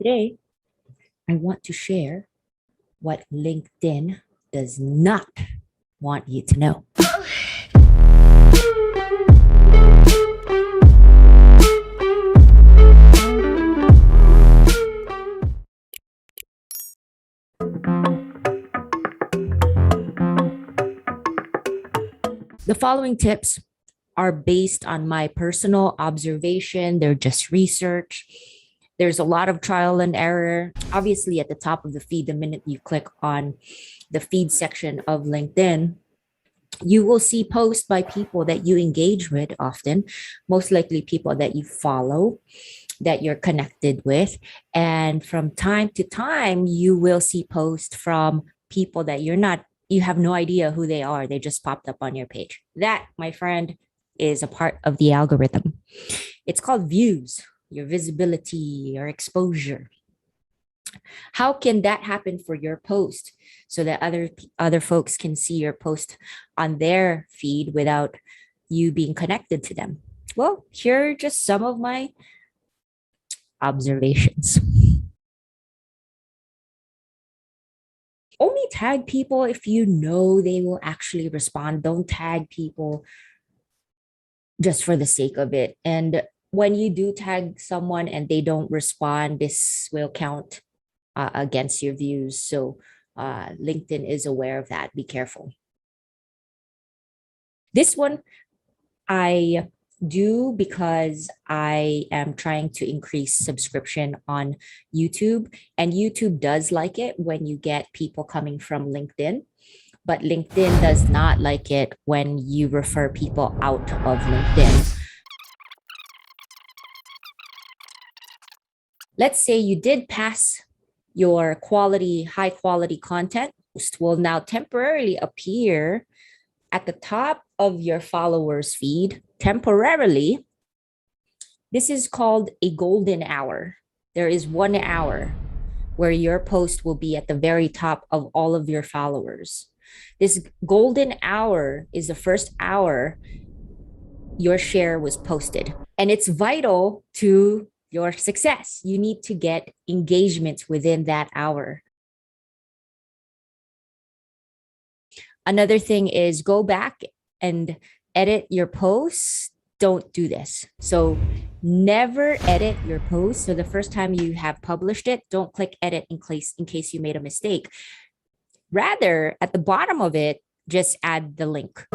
today, I want to share what LinkedIn does not want you to know. The following tips are based on my personal observation. They're just research. There's a lot of trial and error. Obviously, at the top of the feed, the minute you click on the feed section of LinkedIn, you will see posts by people that you engage with often, most likely people that you follow, that you're connected with. And from time to time, you will see posts from people that you have no idea who they are. They just popped up on your page. That, my friend, is a part of the algorithm. It's called views, your visibility, your exposure. How can that happen for your post so that other folks can see your post on their feed without you being connected to them? Well, here are just some of my observations. Only tag people if you know they will actually respond. Don't tag people just for the sake of it. And when you do tag someone and they don't respond, this will count against your views. So LinkedIn is aware of that. Be careful. This one I do because I am trying to increase subscription on YouTube, and YouTube does like it when you get people coming from LinkedIn, but LinkedIn does not like it when you refer people out of LinkedIn. Let's say you did pass your high quality content, post will now temporarily appear at the top of your followers feed temporarily. This is called a golden hour. There is 1 hour where your post will be at the very top of all of your followers. This golden hour is the first hour your share was posted, and it's vital to your success. You need to get engagement within that hour. Another thing is go back and edit your posts. Don't do this. So never edit your post. So the first time you have published it, don't click edit in case you made a mistake. Rather, at the bottom of it, just add the link.